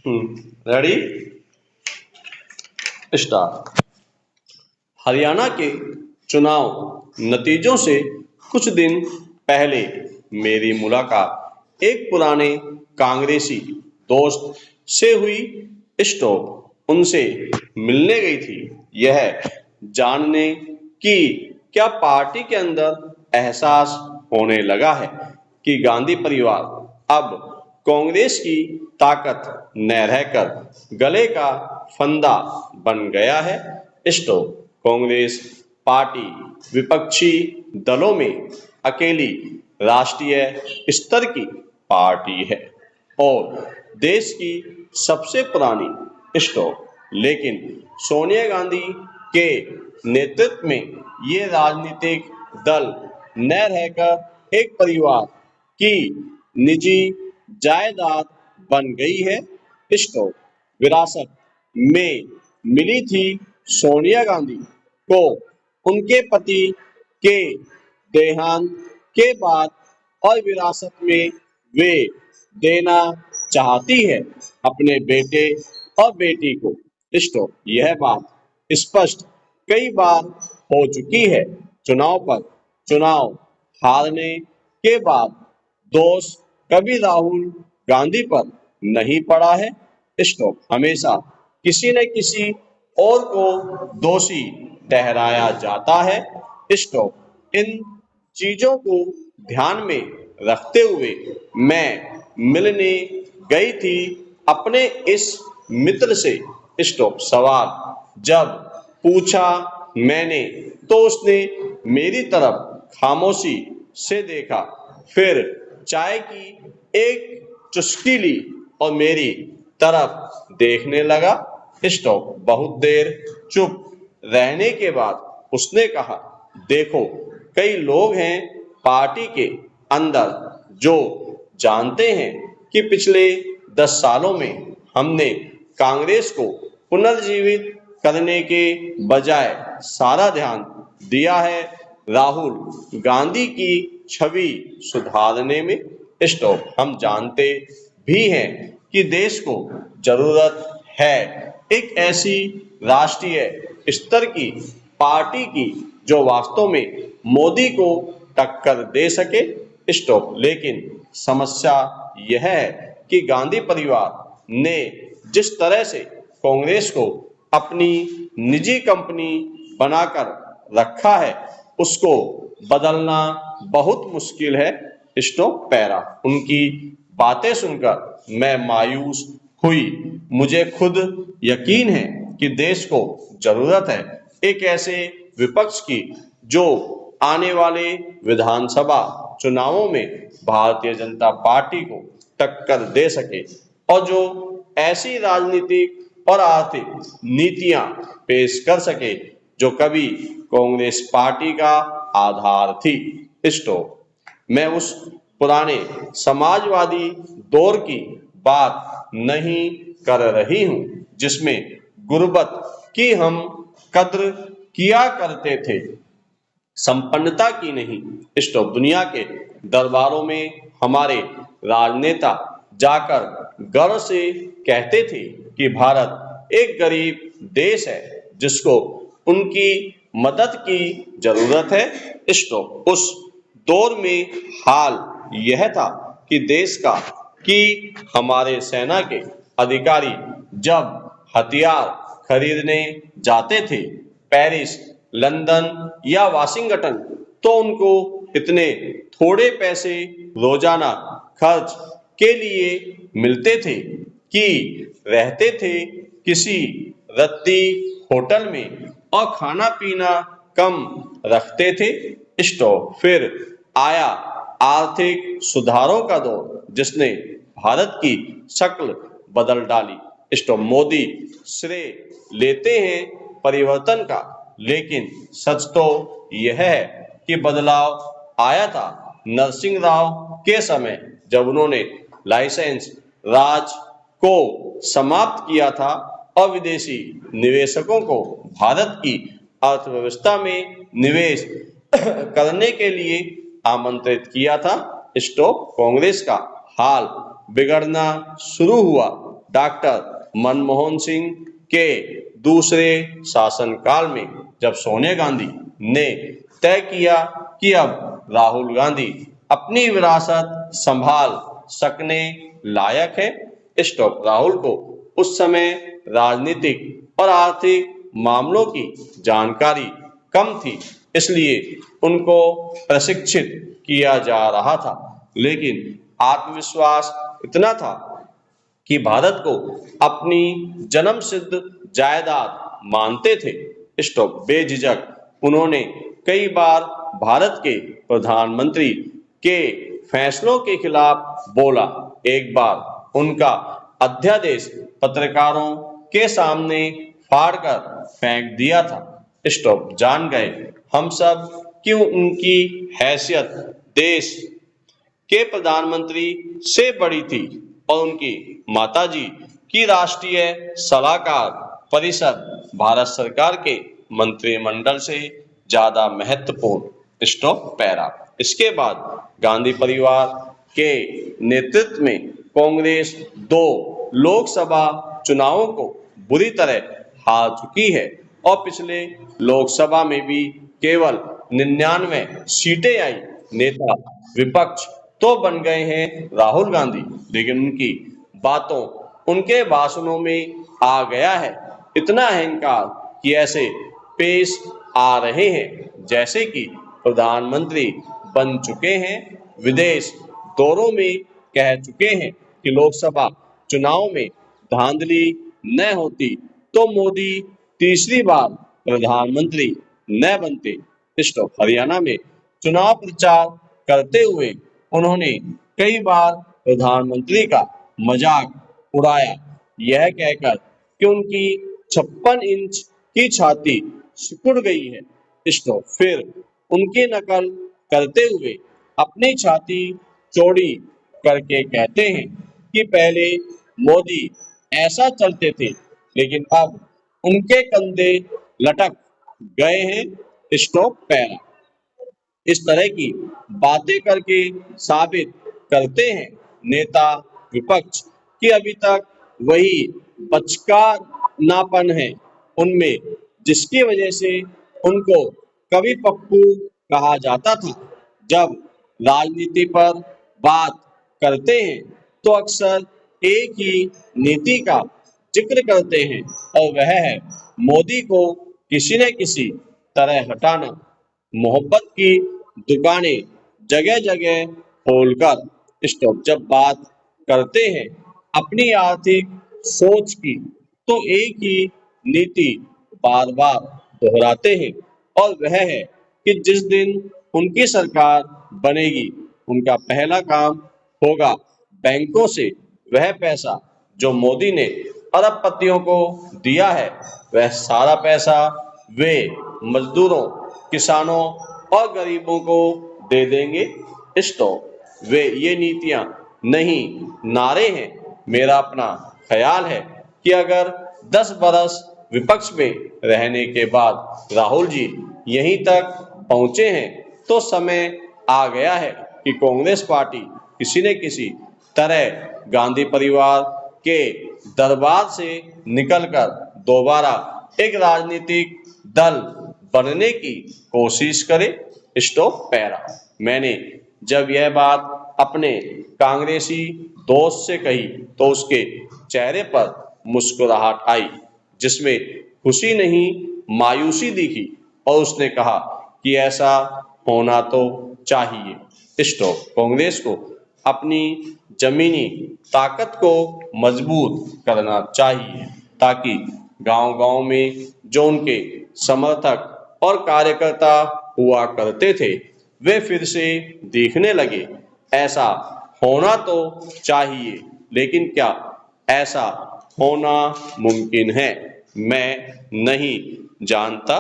Ready start. Haryana के चुनाव नतीजों से कुछ दिन पहले मेरी मुलाकात एक पुराने कांग्रेसी दोस्त से हुई। स्टॉप उनसे मिलने गई थी, यह जानने कि क्या पार्टी के अंदर एहसास होने लगा है कि गांधी परिवार अब कांग्रेस की ताकत न रहकर गले का फंदा बन गया है। स्टॉप कांग्रेस पार्टी विपक्षी दलों में अकेली राष्ट्रीय स्तर की पार्टी है और देश की सबसे पुरानी। स्टॉप लेकिन सोनिया गांधी के नेतृत्व में ये राजनीतिक दल न रहकर एक परिवार की निजी जायदाद बन गई है। स्टॉप विरासत में मिली थी सोनिया गांधी को उनके पति के देहांत के बाद और विरासत में वे देना चाहती है अपने बेटे और बेटी को। स्टॉप यह बात स्पष्ट कई बार हो चुकी है। चुनाव हारने के बाद दोष कभी राहुल गांधी पर नहीं पड़ा है। स्टॉप हमेशा किसी न किसी और को दोषी ठहराया जाता है। स्टॉप इन चीजों को ध्यान में रखते हुए मैं मिलने गई थी अपने इस मित्र से। स्टॉप सवाल जब पूछा मैंने तो उसने मेरी तरफ खामोशी से देखा, फिर चाय की एक चुस्की ली और मेरी तरफ देखने लगा। स्टॉप बहुत देर चुप रहने के बाद उसने कहा, देखो कई लोग हैं पार्टी के अंदर जो जानते हैं कि पिछले 10 सालों में हमने कांग्रेस को पुनर्जीवित करने के बजाय सारा ध्यान दिया है राहुल गांधी की छवि सुधारने में। स्टॉप हम जानते भी हैं कि देश को जरूरत है एक ऐसी राष्ट्रीय स्तर की पार्टी की जो वास्तव में मोदी को टक्कर दे सके। स्टॉप लेकिन समस्या यह है कि गांधी परिवार ने जिस तरह से कांग्रेस को अपनी निजी कंपनी बनाकर रखा है उसको बदलना बहुत मुश्किल है। स्टॉप पैरा उनकी बातें सुनकर मैं मायूस हुई। मुझे खुद यकीन है कि देश को जरूरत है एक ऐसे विपक्ष की जो आने वाले विधानसभा चुनावों में भारतीय जनता पार्टी को टक्कर दे सके और जो ऐसी राजनीतिक और आर्थिक नीतियां पेश कर सके जो कभी कांग्रेस पार्टी का आधार थी। स्टॉप मैं उस पुराने समाजवादी दौर की बात नहीं कर रही हूं जिसमें गुर्बत की हम कद्र किया करते थे, संपन्नता की नहीं। स्टॉप दुनिया के दरबारों में हमारे राजनेता जाकर गर्व से कहते थे कि भारत एक गरीब देश है जिसको उनकी मदद की जरूरत है। स्टॉप उस दौर में हाल यह था कि देश का कि हमारे सेना के अधिकारी जब हथियार खरीदने जाते थे पेरिस, लंदन या वाशिंगटन तो उनको इतने थोड़े पैसे रोजाना खर्च के लिए मिलते थे कि रहते थे किसी रद्दी होटल में और खाना पीना कम रखते थे। स्टॉप फिर आया आर्थिक सुधारों का दौर जिसने भारत की शक्ल बदल डाली। स्टॉप मोदी श्रेय लेते हैं परिवर्तन का लेकिन सच तो यह है कि बदलाव आया था नरसिंह राव के समय जब उन्होंने लाइसेंस राज को समाप्त किया था और विदेशी निवेशकों को भारत की अर्थव्यवस्था में निवेश करने के लिए आमंत्रित किया था। स्टॉप कांग्रेस का हाल बिगड़ना शुरू हुआ डॉक्टर मनमोहन सिंह के दूसरे शासनकाल में जब सोनिया गांधी ने तय किया कि अब राहुल गांधी अपनी विरासत संभाल सकने लायक है। स्टॉप। राहुल को उस समय राजनीतिक और आर्थिक मामलों की जानकारी कम थी, इसलिए उनको प्रशिक्षित किया जा रहा था, लेकिन आत्मविश्वास इतना था कि भारत को अपनी जन्म सिद्ध जायदाद मानते थे। स्टॉप। बेझिझक उन्होंने कई बार भारत के प्रधानमंत्री के फैसलों के खिलाफ बोला। एक बार उनका अध्यादेश पत्रकारों के सामने फाड़कर फेंक दिया था। स्टॉप। जान गए हम सब क्यों उनकी हैसियत देश के प्रधानमंत्री से बड़ी थी और उनकी माताजी की राष्ट्रीय सलाहकार परिषद भारत सरकार के मंत्रिमंडल से ज्यादा महत्वपूर्ण। स्टॉप। पैरा। इसके बाद गांधी परिवार के नेतृत्व में कांग्रेस 2 लोकसभा चुनावों को बुरी तरह हार चुकी है और पिछले लोकसभा में भी केवल 99 सीटें आई। नेता विपक्ष तो बन गए हैं राहुल गांधी, लेकिन उनकी बातों, उनके भाषणों में आ गया है इतना अहंकार कि ऐसे पेश आ रहे हैं जैसे कि प्रधानमंत्री बन चुके हैं। विदेश दौरों में कह चुके हैं कि लोकसभा चुनाव में धांधली न होती तो मोदी तीसरी बार प्रधानमंत्री न बनते। स्टॉप। हरियाणा में चुनाव प्रचार करते हुए उन्होंने कई बार प्रधानमंत्री का मजाक उड़ाया, यह कहकर कि उनकी 56 इंच की छाती सिकुड़ गई है। स्टॉप। फिर उनकी नकल करते हुए अपनी छाती चौड़ी करके कहते हैं कि पहले मोदी ऐसा चलते थे, लेकिन अब उनके कंधे लटक गए हैं। स्टॉप। पैरा। इस तरह की बातें करके साबित करते हैं नेता विपक्ष कि अभी तक वही बचकानापन है उनमें, जिसकी वजह से उनको कभी पप्पू कहा जाता था। जब राजनीति पर बात करते हैं तो अक्सर एक ही नीति का जिक्र करते हैं और वह है मोदी को किसी न किसी तरह हटाना। मोहब्बत की दुकानें जगह जगह खोलकर। स्टॉप। जब बात करते हैं अपनी आर्थिक सोच की तो एक ही नीति बार बार दोहराते हैं और वह है कि जिस दिन उनकी सरकार बनेगी उनका पहला काम होगा बैंकों से वह पैसा जो मोदी ने अरबपतियों को दिया है, वह सारा पैसा वे मजदूरों, किसानों और गरीबों को दे देंगे। स्टॉप। वे ये नीतियां नहीं, नारे हैं। मेरा अपना ख्याल है कि अगर 10 बरस विपक्ष में रहने के बाद राहुल जी यहीं तक पहुंचे हैं तो समय आ गया है कि कांग्रेस पार्टी किसी न किसी तरह गांधी परिवार के दरबार से निकलकर दोबारा एक राजनीतिक दल बनने की कोशिश करे। स्टॉप। पैरा। मैंने जब यह बात अपने कांग्रेसी दोस्त से कही तो उसके चेहरे पर मुस्कुराहट आई, जिसमें खुशी नहीं मायूसी दिखी, और उसने कहा कि ऐसा होना तो चाहिए। स्टॉप। कांग्रेस को अपनी जमीनी ताकत को मजबूत करना चाहिए ताकि गांव-गांव में जो उनके समर्थक और कार्यकर्ता हुआ करते थे वे फिर से दिखने लगे। ऐसा होना तो चाहिए, लेकिन क्या ऐसा होना मुमकिन है? मैं नहीं जानता।